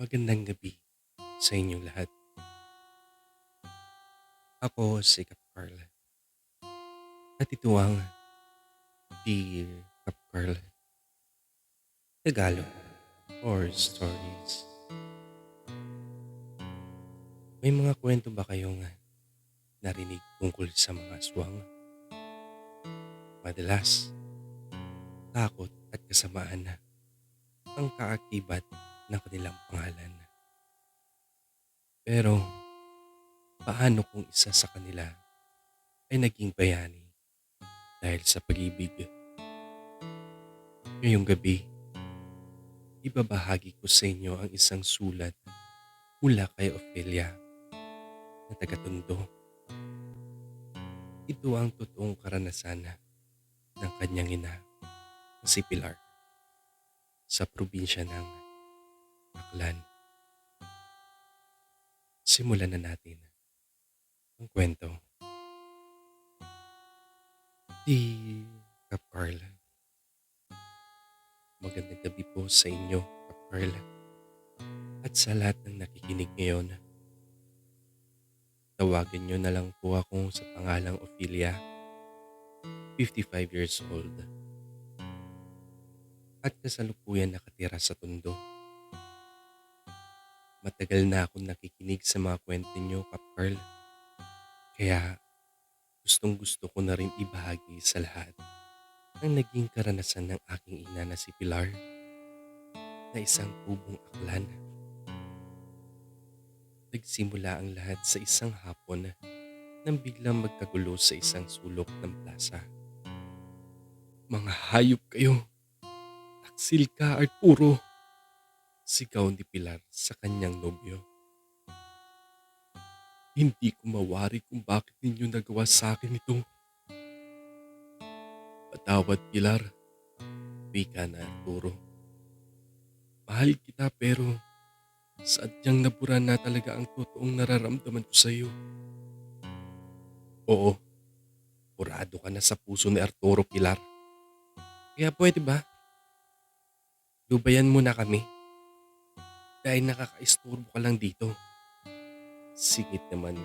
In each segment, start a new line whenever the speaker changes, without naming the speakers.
Magandang gabi sa inyong lahat. Ako si Kap Carl at ito ang Dear Kap Carl Tagalog or Stories. May mga kwento ba kayong narinig tungkol sa mga aswang? Madalas, takot at kasamaan na ang kaakibat ng kanilang pangalan. Pero paano kung isa sa kanila ay naging bayani dahil sa pag-ibig? Ngayong gabi, ibabahagi ko sa inyo ang isang sulat mula kay Ophelia na taga-Tondo. Ito ang totoong karanasan ng kanyang ina na si Pilar sa probinsya ng Aklan. Simulan na natin ang kwento. Di Kap Carl, magandang gabi po sa inyo, Kap Carl, at sa lahat ng nakikinig ngayon. Tawagin niyo na lang po ako sa pangalang Ophelia, 55 years old, at kasalukuyan nakatira sa Tondo. Matagal na akong nakikinig sa mga kwento niyo, Kap Carl, kaya gustong gusto ko na rin ibahagi sa lahat ang naging karanasan ng aking ina na si Pilar na isang tubong aklan. Nagsimula ang lahat sa isang hapon nang biglang magkagulo sa isang sulok ng plaza. "Mga hayop kayo! Taksil ka, Arturo!" Sigaw ni Pilar sa kanyang nobyo. "Hindi ko mawari kung bakit ninyo nagawa sa akin ito." "Patawad, Pilar," wika na Arturo. "Mahal kita pero sadyang nabura na talaga ang totoong nararamdaman ko sa iyo." "Oo, purado ka na sa puso ni Arturo, Pilar. Kaya pwede ba, lubayan mo na kami dahil nakakaistorbo ka lang dito." Singit naman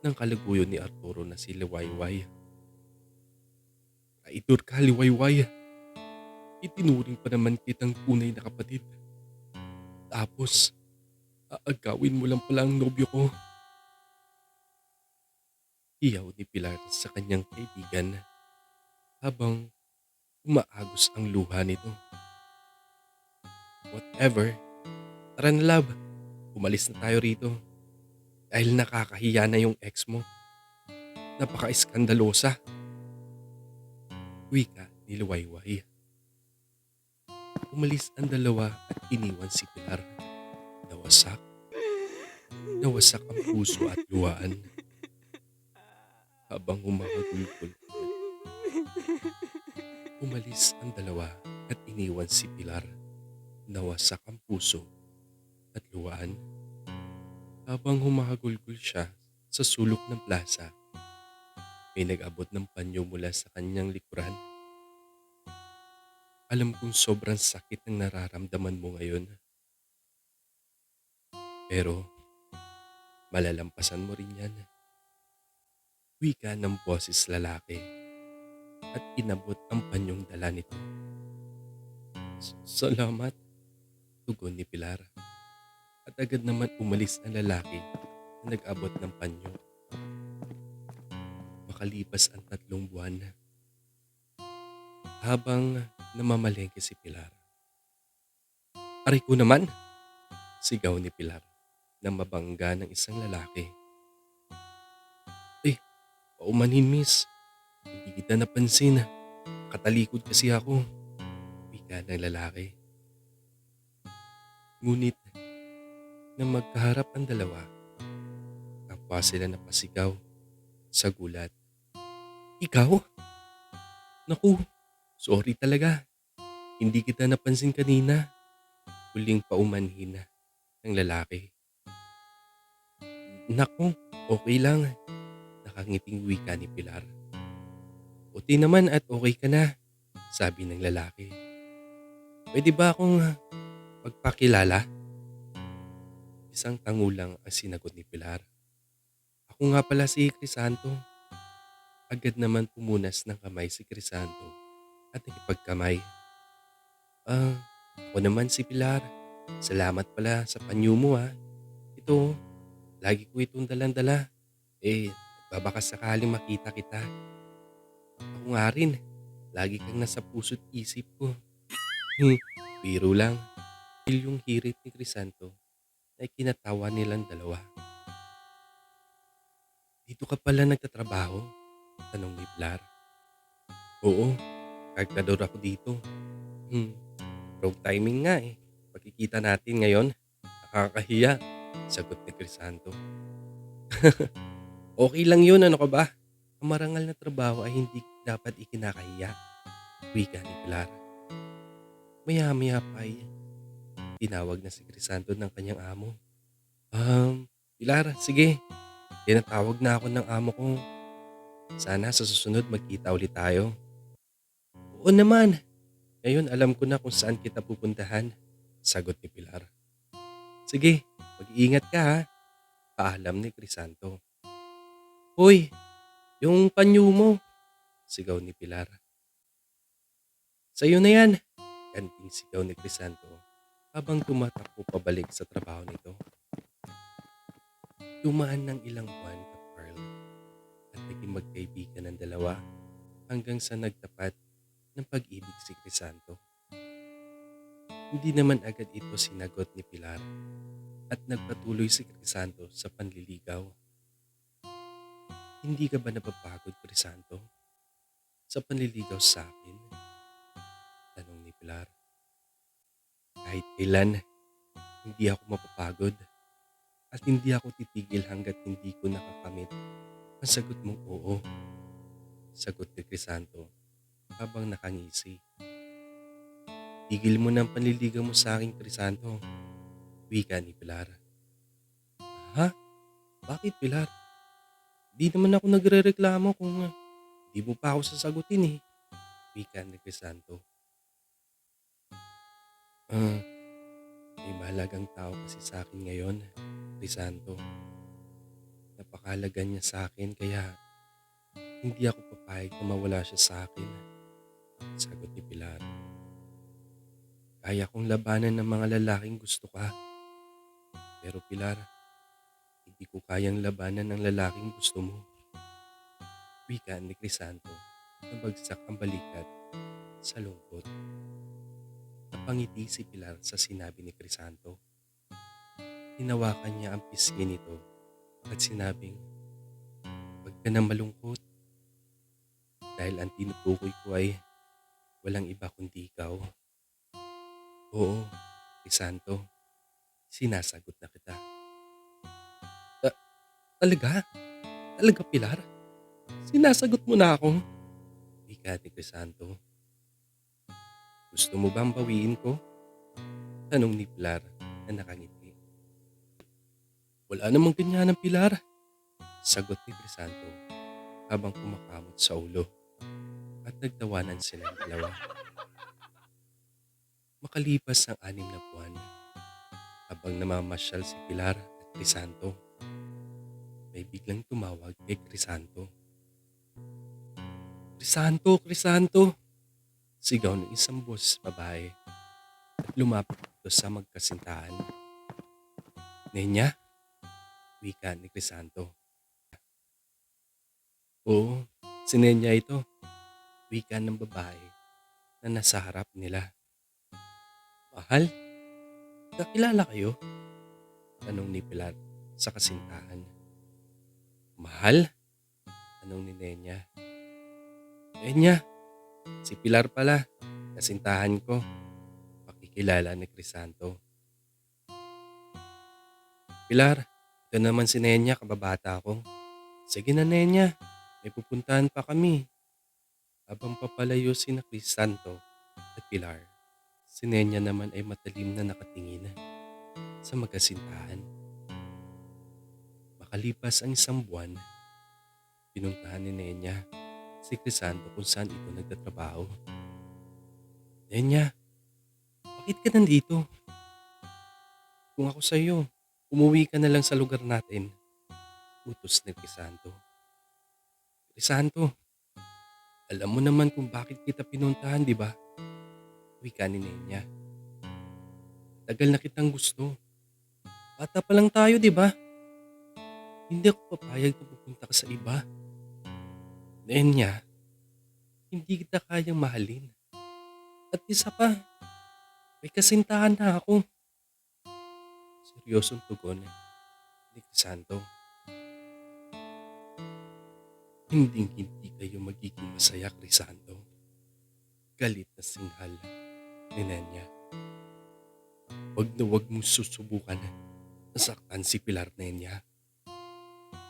ng kalaguyo ni Arturo na si Liwayway. "Traitor ka, Liwayway. Itinuring pa naman kitang tunay na kapatid. Tapos, aagawin mo lang pala ang nobyo ko." Iyaw ni Pilar sa kanyang kaibigan habang umaagos ang luha nito. "Whatever, tara na love. Umalis na tayo rito. Dahil nakakahiya na yung ex mo. Napaka-iskandalosa." Wika ni Liwayway. Umalis ang dalawa at iniwan si Pilar. Nawasak. Nawasak ang puso at luhaan habang humahagulgol. Umalis ang dalawa at iniwan si Pilar. Nawasak ang puso at luhaan habang humahagulgol siya sa sulok ng plaza. May nag-abot ng panyo mula sa kanyang likuran. "Alam kong sobrang sakit ng nararamdaman mo ngayon. Pero malalampasan mo rin yan." Wika ng boses lalaki at inabot ang panyong dala nito. "Salamat," tugon ni Pilar. At agad naman umalis ang lalaki na nag-abot ng panyo. Makalipas ang 3 buwan, habang namamalengke si Pilar. "Aray ko naman!" Sigaw ni Pilar nang mabangga ng isang lalaki. "Eh, paumanhin miss. Hindi kita napansin. Katalikod kasi ako." Wika ng lalaki. Ngunit nang magkaharap ang dalawa, kapwa sila napasigaw sa gulat. "Ikaw? Naku, sorry talaga. Hindi kita napansin kanina." Huling paumanhin ng lalaki. "Naku, okay lang." Nakangiting wika ni Pilar. "Buti naman at okay ka na," sabi ng lalaki. "Pwede ba akong magpakilala?" Isang tangulang ang sinagot ni Pilar. Ako nga pala si Crisanto. Agad naman pumunas ng kamay si Crisanto at nakipagkamay. Ah, ako naman si Pilar. Salamat pala sa panyo mo ha. Ito, lagi ko itong dalandala. Nagbabaka sakaling makita kita. Ako nga rin, lagi kang nasa puso't isip ko. Hmm, biro lang. Yung hirit ni Crisanto ay kinatawa nilang dalawa. Dito ka pala nagtatrabaho? Tanong ni Pilar. Oo, kargador ako dito. Hmm, wrong timing nga eh. Pagkikita natin ngayon, nakakahiya. Sagot ni Crisanto. Okay lang yun, ano ka ba? Ang marangal na trabaho ay hindi dapat ikinakahiya. Wika ni Pilar. Maya-maya pa ay tinawag na si Crisanto ng kanyang amo. Pilar, sige. Tinatawag na ako ng amo ko. Sana sa susunod magkita ulit tayo. Oo naman. Ngayon alam ko na kung saan kita pupuntahan. Sagot ni Pilar. Sige, mag-iingat ka ha. Paalam ni Crisanto. Hoy, yung panyo mo. Sigaw ni Pilar. Sa'yo na yan. Kanting sigaw ni Crisanto habang tumatakbo pabalik sa trabaho nito. Dumaan ng ilang buwan ka Pearl at naging magkaibigan ng dalawa hanggang sa nagtapat ng pag-ibig si Crisanto. Hindi naman agad ito sinagot ni Pilar at nagpatuloy si Crisanto sa panliligaw. Hindi ka ba napapagod, Crisanto, sa panliligaw sa akin? Tanong ni Pilar. Kahit kailan, hindi ako mapapagod at hindi ako titigil hanggat hindi ko nakakamit ang sagot mong oo. Sagot ni Crisanto habang nakangisi. Tigil mo ng panliligaw mo sa akin, Crisanto. Wika ni Pilar. Ha? Bakit, Pilar? Di naman ako nagrereklamo kung di mo pa ako sasagutin eh. Wika ni Crisanto. Ah, may mahalagang tao kasi sa akin ngayon, Crisanto. Napakahalaga niya sa akin kaya hindi ako papayag na mawala siya sa akin. Sagot ni Pilar. Kaya kong labanan ng mga lalaking gusto ka. Pero Pilar, hindi ko kayang labanan ng lalaking gusto mo. Wika ni Crisanto na bagsak ang balikat sa lungkot. Napangiti si Pilar sa sinabi ni Crisanto. Hinawakan niya ang pisngi nito at sinabing, "Huwag ka na malungkot dahil ang tinutukoy ko ay walang iba kundi ikaw." Oo, Crisanto, sinasagot na kita. "Ta- Talaga? Talaga Pilar? Sinasagot mo na ako?" Wika ni Crisanto. Gusto mo bang bawiin ko? Tanong ni Pilar na nakangiti. Wala namang ganyan ng Pilar. Sagot ni Crisanto habang kumakamot sa ulo at nagtawanan silang dalawa. Makalipas ang 6 na buwan, habang namamasyal si Pilar at Crisanto, may biglang tumawag kay Crisanto. Crisanto, Crisanto! Sigaw ng isang boses babae at lumapit ito sa magkasintahan. Nenya, wika ni Crisanto. Oo, si Nenya ito, wika ng babae na nasa harap nila. Mahal, kakilala kayo? Tanong ni Pilar sa kasintahan. Mahal? Tanong ni Nenya. Nenya, si Pilar pala, kasintahan ko. Pakikilala ni Crisanto. Pilar, ito naman si Nenya, kababata ko. Sige na Nenya, may pupuntahan pa kami. Habang papalayo si na Crisanto at Pilar, si Nenya naman ay matalim na nakatingin sa magkasintahan. Makalipas ang 1 buwan, pinuntahan ni Nenya si Crisanto kung saan ito nagtatrabaho. Nenya, bakit ka nandito? Kung ako sa'yo, Umuwi ka na lang sa lugar natin. Utos ni Crisanto. Crisanto, alam mo naman kung bakit kita pinuntahan, di ba? Wika ni Nenya. Tagal na kitang gusto. Bata pa lang tayo, di ba? Hindi ako papayag na pupunta ka sa iba. Nenya, hindi kita kayang mahalin. At isa pa, may kasintahan na ako. Seryosong tugon ni Crisanto. Hindi kayo magiging masaya, Crisanto. Galit na singhal ni Nenya. Wag na wag mong susubukan na nasaktan si Pilar, Nenya.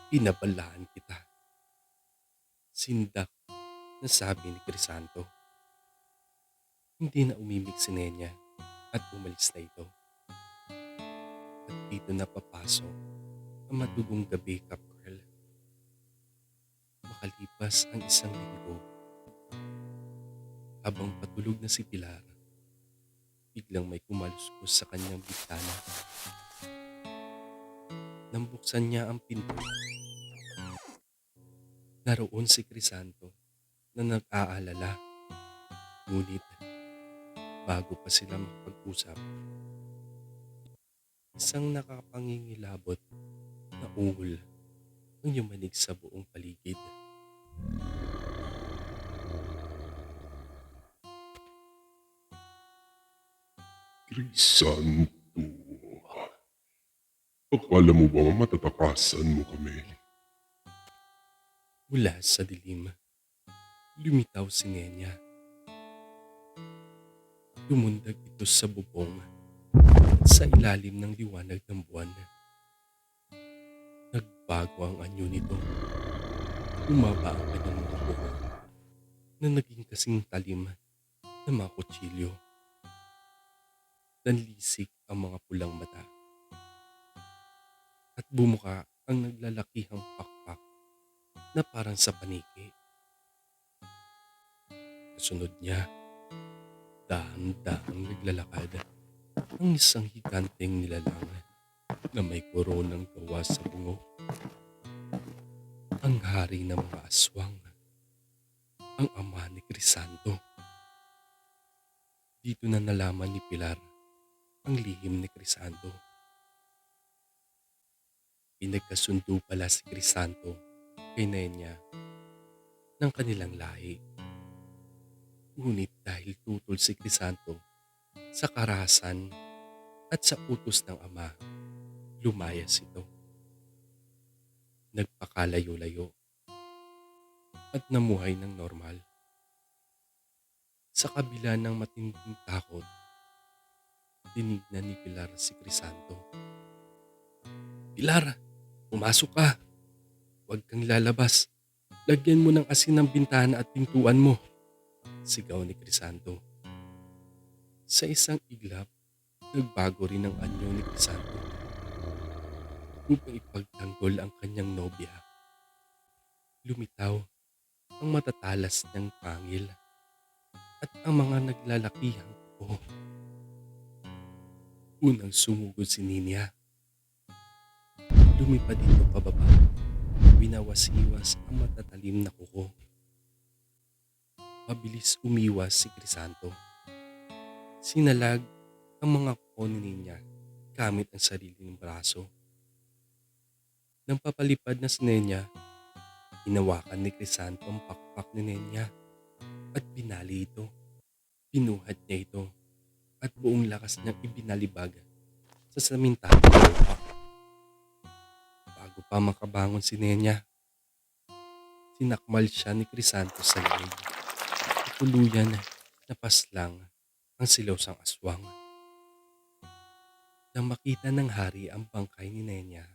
Pinabalaan kita. Sindak na sabi ni Crisanto. Hindi na umimik si Nenya at umalis na ito. At dito na papasok ang madugong gabi, Kapkarl. Makalipas ang isang linggo, habang patulog na si Pilar, biglang may kumaluskos sa kanyang bintana. Nang buksan niya ang pinto, naroon si Crisanto na nag-aalala. Ngunit bago pa sila makapag-usap, isang nakapangingilabot na ungol ang yumanig sa buong paligid.
Crisanto, akala mo ba matatakasan mo kami?
Mula sa dilim, lumitaw si Nenya. Lumundag ito sa bubong sa ilalim ng liwanag ng buwan. Nagbago ang anyo nito. Umaba ang kanyang mga buhok na naging kasing talim na mga kutsilyo. Nanlisik ang mga pulang mata. At bumuka ang naglalakihang pakpak na parang sa paniki. Kasunod niya, dahan-dahang naglalakad ang isang higanteng nilalang na may koronang gawa sa bungo. Ang hari ng mga aswang, ang ama ni Crisanto. Dito na nalaman ni Pilar ang lihim ni Crisanto. Pinagkasundo pala si Crisanto kay Nenya ng kanilang lahi. Ngunit dahil tutol si Crisanto sa karahasan at sa utos ng ama, lumayas ito. Nagpakalayo-layo at namuhay ng normal. Sa kabila ng matinding takot, tinignan ni Pilar si Crisanto. Pilar, pumasok ka. Huwag kang lalabas. Lagyan mo ng asin ang bintana at pintuan mo. Sigaw ni Crisanto. Sa isang iglap, nagbago rin ang anyo ni Crisanto upang ipagtanggol ang kanyang nobya. Lumitaw ang matatalas ng pangil at ang mga naglalakihang kuko. Unang sumugod si Nenya. Lumipad ito pababa. Winawasiwas ang matatalim na kuko. Mabilis umiwas si Crisanto. Sinalag ang mga kuko ni Nenya gamit ang sariling braso. Nang papalipad na si Nenya, hinawakan ni Crisanto ang pakpak ni Nenya at binali ito. Pinuhat niya ito at buong lakas niyang ibinalibag sa samintanang lupa. Bago pa makabangon si Nenya, sinakmal siya ni Crisanto sa leeg. Tuluyan na paslang ang silosang aswang. Nang makita ng hari ang bangkay ni Nenya,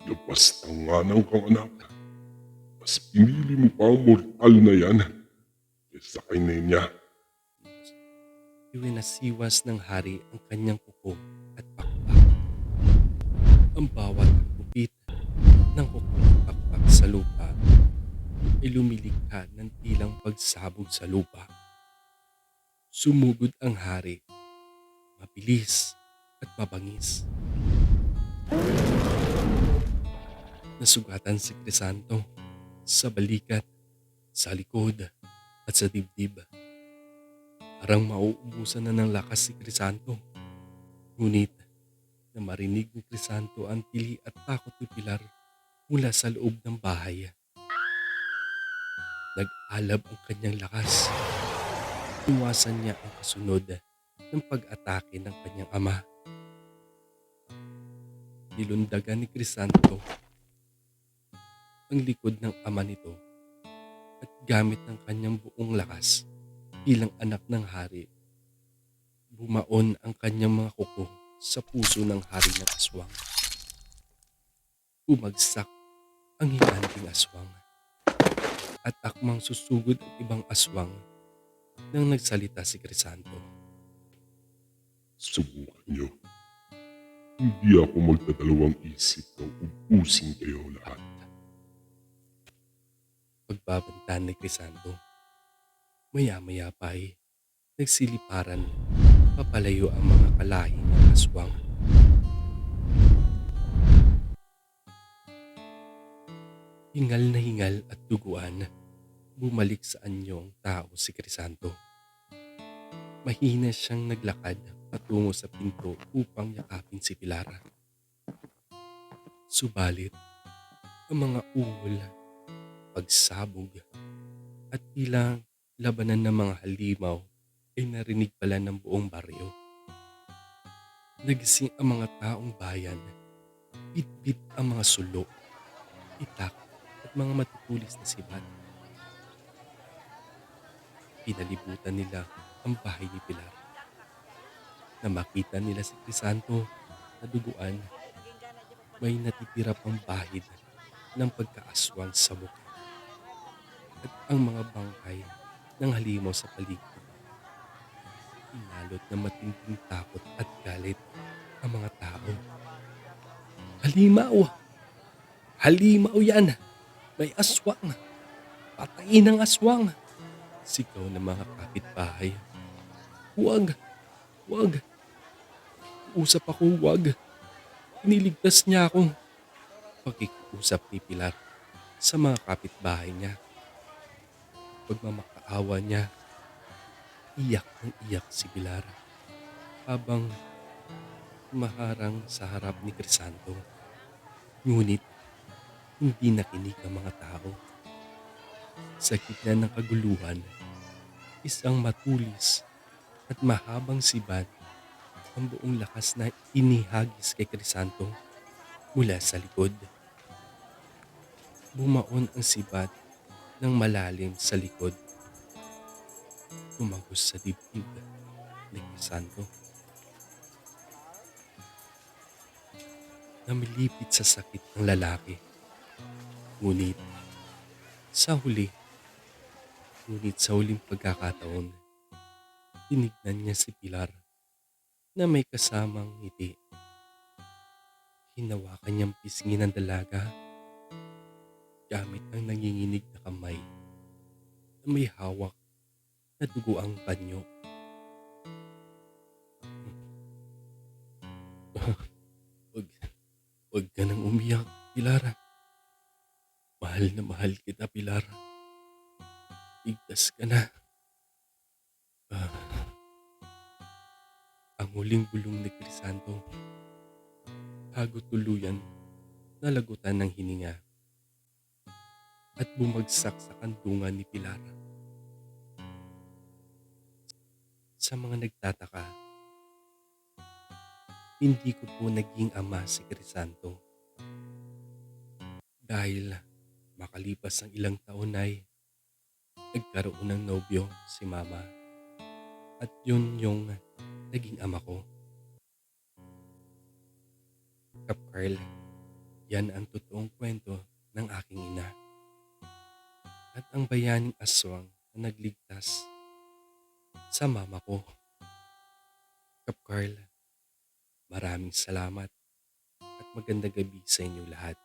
Labas nga ng kang anak. Mas pinili mo pa ang mortal na yan kaysa kay Nenya.
iwinasiwas ng hari ang kanyang kuko at pakpak. Ang bawat kupit ng kuko at pakpak sa lupa ay lumilikha ng tilang pagsabog sa lupa. Sumugod ang hari. Mabilis at mabangis. Nasugatan si Crisanto sa balikat, sa likod at sa dibdib. Parang mauubusan na ng lakas si Crisanto. Ngunit na marinig ni Crisanto ang tili at takot ni Pilar mula sa loob ng bahay. Nag-alab ang kanyang lakas. Iwasan niya ang kasunod ng pag-atake ng kanyang ama. Nilundagan ni Crisanto ang likod ng ama nito at gamit ng kanyang buong lakas bilang anak ng hari, bumaon ang kanyang mga kuko sa puso ng hari ng aswang. Bumagsak ang higanting aswang at akmang susugod ang ibang aswang nang nagsalita si Crisanto.
Subukan niyo. Hindi ako magdadalawang isip na ubusin kayo lahat.
Pagbabantaan ni Crisanto, maya-maya pa ay nagsiliparan papalayo ang mga kalahi ng aswang. Hingal na hingal at duguan, bumalik sa anyong tao si Crisanto. Mahina siyang naglakad patungo sa pinto upang yakapin si Pilar. Subalit, ang mga uhol, pagsabog, at tila labanan ng mga halimaw ay narinig pala ng buong baryo. Nagising ang mga taong bayan, bit-bit ang mga sulo, itak at mga matutulis na sibat. Pinalibutan nila ang bahay ni Pilar. Na makita nila si Crisanto na duguan, may natitira pang bahid ng pagkaaswang sa mukha at ang mga bangkay ng halimaw sa paligid. Inalot na matinding takot at galit ang mga tao. Halimaw! Halimaw yan! May aswang! Patayin ang aswang! Sigaw ng mga kapitbahay. Huwag! Huwag! Usap ako, huwag! Iniligtas niya ako! Pakikiusap ni Pilar sa mga kapitbahay niya. Pagmamakaawa niya, iyak ng iyak si Pilar habang maharang sa harap ni Crisanto. Ngunit hindi nakinig ang mga tao. Sa gitna ng kaguluhan, isang matulis at mahabang sibat ang buong lakas na inihagis kay Crisanto mula sa likod. Bumaon ang sibat ng malalim sa likod. Tumagos sa dibdib ni Crisanto. Namilipit sa sakit ng lalaki. Ngunit sa huling pagkakataon, tinignan niya si Pilar na may kasamang ngiti. Hinawakan niyang pisngin ng dalaga gamit ang nanginginig na kamay na may hawak na duguang panyo. Huwag ka nang umiyak, Pilar. Mahal na mahal kita, Pilar. Ligtas ka na. Ang huling bulong ni Crisanto, bago tuluyan nalagutan ng hininga at bumagsak sa kandungan ni Pilar. Sa mga nagtataka, hindi ko po naging ama si Crisanto dahil makalipas ang ilang taon ay nagkaroon ng nobyo si Mama at yun yung naging ama ko. Kap Carl, yan ang totoong kwento ng aking ina at ang bayaning aswang na nagligtas sa mama ko. Kap Carl, maraming salamat at magandang gabi sa inyo lahat.